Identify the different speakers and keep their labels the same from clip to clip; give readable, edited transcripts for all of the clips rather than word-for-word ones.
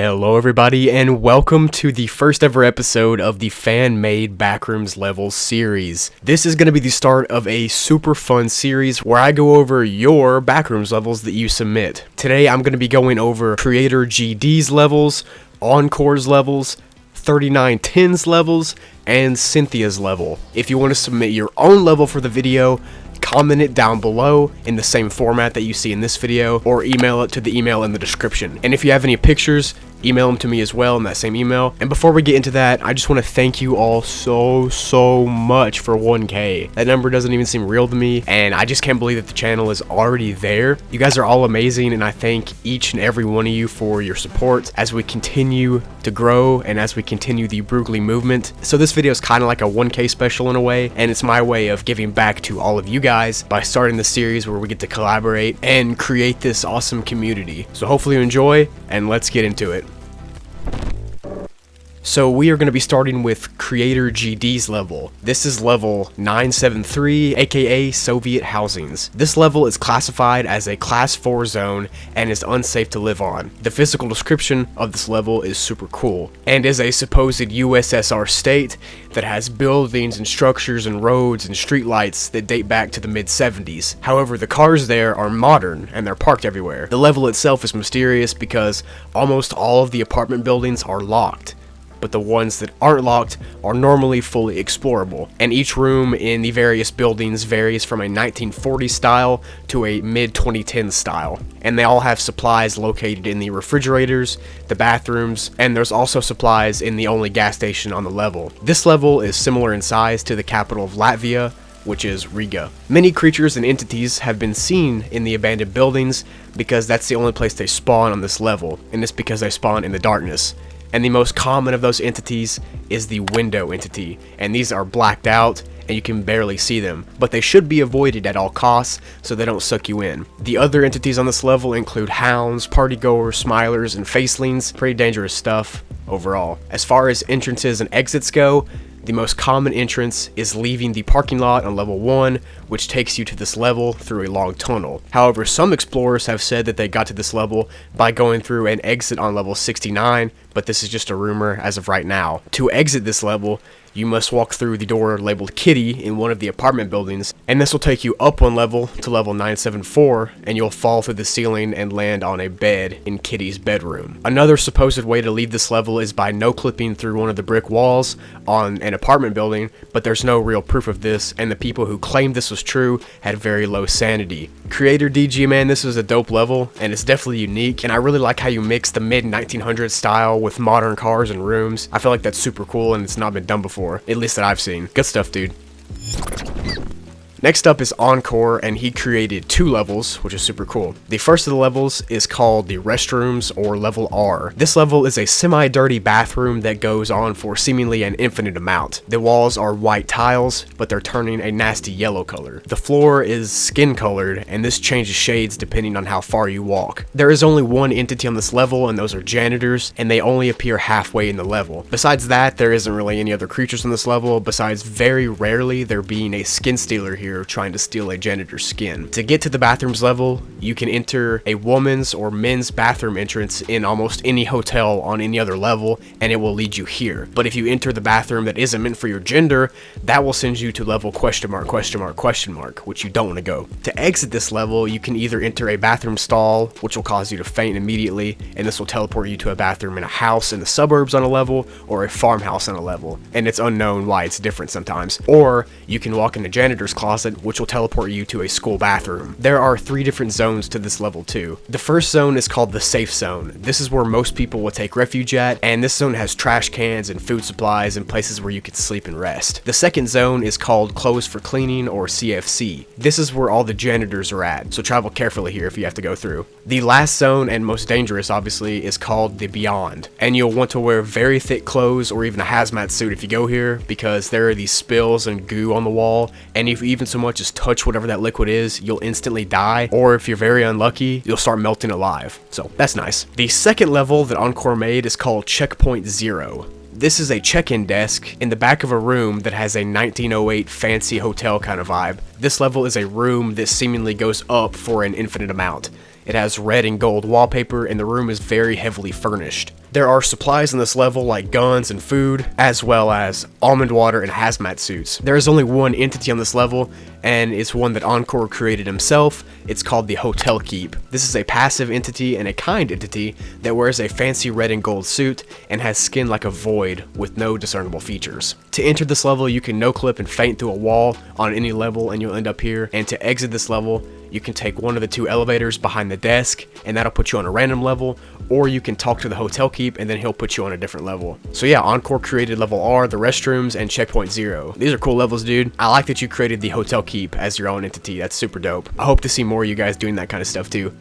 Speaker 1: Hello everybody and welcome to the first ever episode of the fan-made Backrooms levels series. This is going to be the start of a super fun series where I go over your Backrooms levels that you submit. Today I'm going to be going over Creator GD's levels, EnCore's levels, 3910's levels, and Cynthia's level. If you want to submit your own level for the video, comment it down below in the same format that you see in this video, or email it to the email in the description. And if you have any pictures, email them to me as well in that same email. And before we get into that, I just want to thank you all so much for 1K. That number doesn't even seem real to me, and I just can't believe that the channel is already there. You guys are all amazing, and I thank each and every one of you for your support as we continue to grow and as we continue the Brugly movement. So this video is kind of like a 1K special in a way, and it's my way of giving back to all of you guys by starting the series where we get to collaborate and create this awesome community. So hopefully you enjoy, and let's get into it. So we are going to be starting with Creator GD's level. This is level 973, aka Soviet Housings. This level is classified as a class 4 zone and is unsafe to live on. The physical description of this level is super cool and is a supposed USSR state that has buildings and structures and roads and streetlights that date back to the mid-70s. However, the cars there are modern and they're parked everywhere. The level itself is mysterious because almost all of the apartment buildings are locked, but the ones that aren't locked are normally fully explorable, and each room in the various buildings varies from a 1940s style to a mid-2010s style, and they all have supplies located in the refrigerators, the bathrooms, and there's also supplies in the only gas station on the level. This level is similar in size to the capital of Latvia, which is Riga. Many creatures and entities have been seen in the abandoned buildings because that's the only place they spawn on this level, and it's because they spawn in the darkness. And the most common of those entities is the window entity, and these are blacked out and you can barely see them, but they should be avoided at all costs so they don't suck you in. The other entities on this level include hounds, partygoers, smilers, and facelings. Pretty dangerous stuff overall. As far as entrances and exits go, the most common entrance is leaving the parking lot on level 1, which takes you to this level through a long tunnel. However, some explorers have said that they got to this level by going through an exit on level 69, but this is just a rumor as of right now. To exit this level, you must walk through the door labeled Kitty in one of the apartment buildings, and this will take you up one level to level 974, and you'll fall through the ceiling and land on a bed in Kitty's bedroom. Another supposed way to leave this level is by no-clipping through one of the brick walls on an apartment building, but there's no real proof of this, and the people who claimed this was true had very low sanity. Creator DG, man, this is a dope level, and it's definitely unique, and I really like how you mix the mid-1900s style with modern cars and rooms. I feel like that's super cool, and it's not been done before. At least that I've seen. Good stuff, dude. Next up is EnCore, and he created 2 levels, which is super cool. The first of the levels is called the Restrooms, or level R. This level is a semi-dirty bathroom that goes on for seemingly an infinite amount. The walls are white tiles, but they're turning a nasty yellow color. The floor is skin colored, and this changes shades depending on how far you walk. There is only one entity on this level, and those are janitors, and they only appear halfway in the level. Besides that, there isn't really any other creatures on this level, besides very rarely there being a skin stealer here trying to steal a janitor's skin. To get to the bathrooms level, you can enter a woman's or men's bathroom entrance in almost any hotel on any other level, and it will lead you here. But if you enter the bathroom that isn't meant for your gender, that will send you to level question mark, which you don't want to go. To exit this level, you can either enter a bathroom stall, which will cause you to faint immediately, and this will teleport you to a bathroom in a house in the suburbs on a level, or a farmhouse on a level, and it's unknown why it's different sometimes. Or you can walk in the janitor's closet, which will teleport you to a school bathroom. There are 3 different zones to this level too. The first zone is called the safe zone. This is where most people will take refuge at, and this zone has trash cans and food supplies and places where you can sleep and rest. The second zone is called closed for cleaning, or CFC. This is where all the janitors are at, so travel carefully here if you have to go through. The last zone, and most dangerous obviously, is called the Beyond, and you'll want to wear very thick clothes or even a hazmat suit if you go here, because there are these spills and goo on the wall, and if you even so much as touch whatever that liquid is, you'll instantly die, or if you're very unlucky, you'll start melting alive. So that's nice. The second level that EnCore made is called Checkpoint Zero. This is a check-in desk in the back of a room that has a 1908 fancy hotel kind of vibe. This level is a room that seemingly goes up for an infinite amount. It has red and gold wallpaper, and the room is very heavily furnished. There are supplies in this level like guns and food, as well as almond water and hazmat suits. There is only one entity on this level, and it's one that EnCore created himself. It's called the Hotel Keep. This is a passive entity and a kind entity that wears a fancy red and gold suit and has skin like a void with no discernible features. To enter this level, you can no-clip and feint through a wall on any level and you'll end up here, and to exit this level, you can take one of the two elevators behind the desk and that'll put you on a random level, or you can talk to the Hotel Keep and then he'll put you on a different level. So yeah, EnCore created level R, the Restrooms, and Checkpoint Zero. These are cool levels, dude. I like that you created the Hotel Keep as your own entity. That's super dope. I hope to see more of you guys doing that kind of stuff too.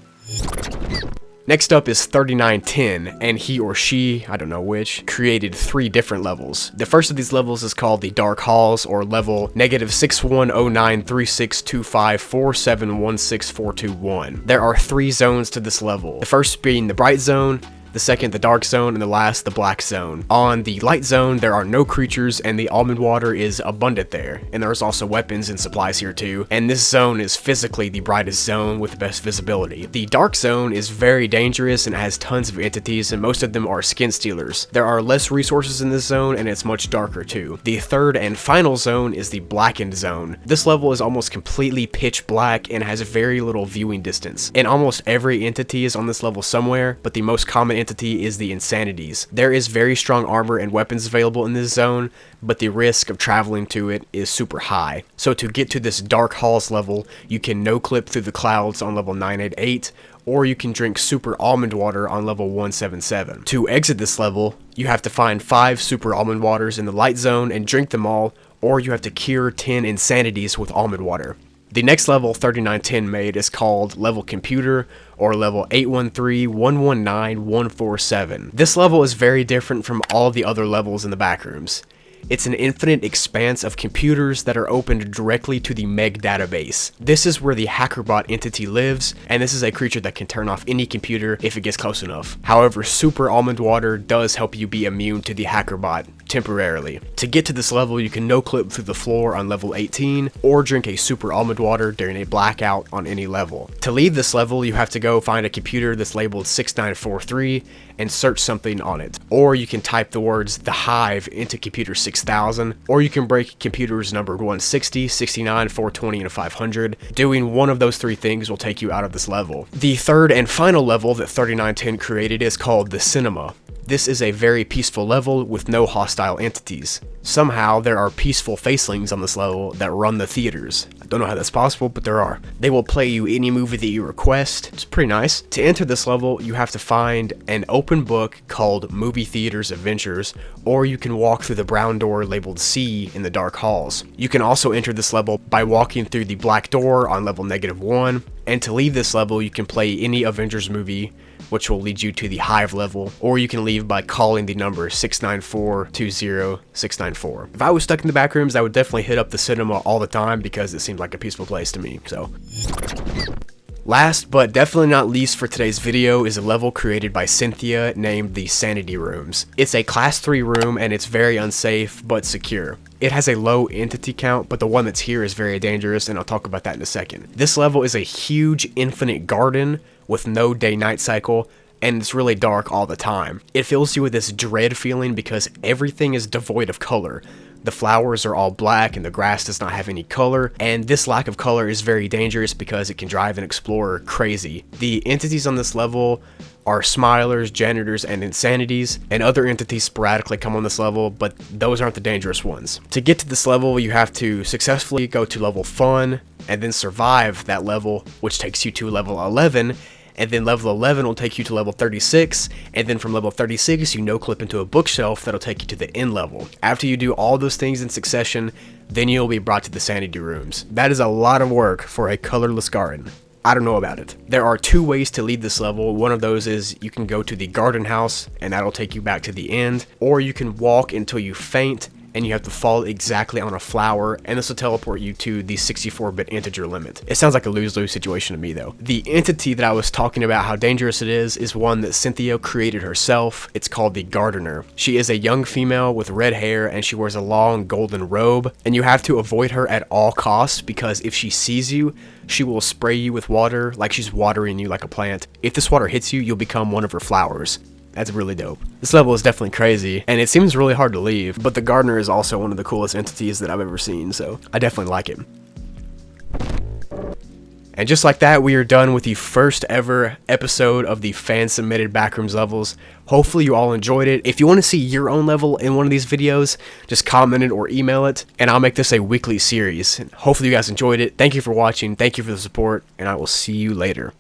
Speaker 1: Next up is 3910, and he or she, I don't know which, created 3 different levels. The first of these levels is called the Dark Halls, or level -61093625471641. There are 3 zones to this level. The first being the Bright Zone, the second the Dark Zone, and the last the Black Zone. On the Light Zone, there are no creatures and the almond water is abundant there, and there's also weapons and supplies here too, and this zone is physically the brightest zone with the best visibility. The Dark Zone is very dangerous and has tons of entities, and most of them are skin stealers. There are less resources in this zone and it's much darker too. The third and final zone is the Blackened Zone. This level is almost completely pitch black and has very little viewing distance, and almost every entity is on this level somewhere, but the most common entity is the Insanities. There is very strong armor and weapons available in this zone, but the risk of traveling to it is super high. So to get to this Dark Halls level, you can no-clip through the clouds on level 988, or you can drink super almond water on level 177. To exit this level, you have to find 5 super almond waters in the Light Zone and drink them all, or you have to cure 10 Insanities with almond water. The next level 3910 made is called Level Computer, or level 813119147. This level is very different from all the other levels in the Backrooms. It's an infinite expanse of computers that are opened directly to the Meg database. This is where the HackerBot entity lives, and this is a creature that can turn off any computer if it gets close enough. However, Super Almond Water does help you be immune to the HackerBot temporarily. To get to this level, you can no-clip through the floor on level 18, or drink a Super Almond Water during a blackout on any level. To leave this level, you have to go find a computer that's labeled 6943 and search something on it. Or you can type the words The Hive into computer 6000, or you can break computers numbered 160, 69, 420, and 500. Doing one of those 3 things will take you out of this level. The third and final level that 3910 created is called the Cinema. This is a very peaceful level with no hostile entities. Somehow, there are peaceful facelings on this level that run the theaters. I don't know how that's possible, but there are. They will play you any movie that you request. It's pretty nice. To enter this level, you have to find an open book called Movie Theaters Adventures, or you can walk through the brown door labeled C in the Dark Halls. You can also enter this level by walking through the black door on level -1, and to leave this level, you can play any Avengers movie, which will lead you to the Hive level, or you can leave by calling the number 694-20-694. If I was stuck in the Backrooms, I would definitely hit up the cinema all the time because it seemed like a peaceful place to me, so. Last, but definitely not least for today's video, is a level created by Cynthia named the Sanityrooms. It's a class 3 room and it's very unsafe, but secure. It has a low entity count, but the one that's here is very dangerous, and I'll talk about that in a second. This level is a huge infinite garden with no day-night cycle, and it's really dark all the time. It fills you with this dread feeling because everything is devoid of color. The flowers are all black and the grass does not have any color, and this lack of color is very dangerous because it can drive an explorer crazy. The entities on this level are Smilers, Janitors, and Insanities, and other entities sporadically come on this level, but those aren't the dangerous ones. To get to this level, you have to successfully go to level Fun, and then survive that level, which takes you to level 11, and then level 11 will take you to level 36, and then from level 36 you no-clip into a bookshelf that'll take you to the end level. After you do all those things in succession, then you'll be brought to the Sanityrooms. That is a lot of work for a colorless garden. I don't know about it. There are 2 ways to leave this level. One of those is you can go to the garden house and that'll take you back to the end, or you can walk until you faint and you have to fall exactly on a flower, and this will teleport you to the 64-bit integer limit. It sounds like a lose-lose situation to me though. The entity that I was talking about how dangerous it is one that Cynthia created herself. It's called the Gardener. She is a young female with red hair, and she wears a long golden robe, and you have to avoid her at all costs, because if she sees you, she will spray you with water like she's watering you like a plant. If this water hits you, you'll become one of her flowers. That's really dope. This level is definitely crazy, and it seems really hard to leave, but the Gardener is also one of the coolest entities that I've ever seen, so I definitely like it. And just like that, we are done with the first ever episode of the fan-submitted Backrooms levels. Hopefully you all enjoyed it. If you want to see your own level in one of these videos, just comment it or email it, and I'll make this a weekly series. Hopefully you guys enjoyed it. Thank you for watching, thank you for the support, and I will see you later.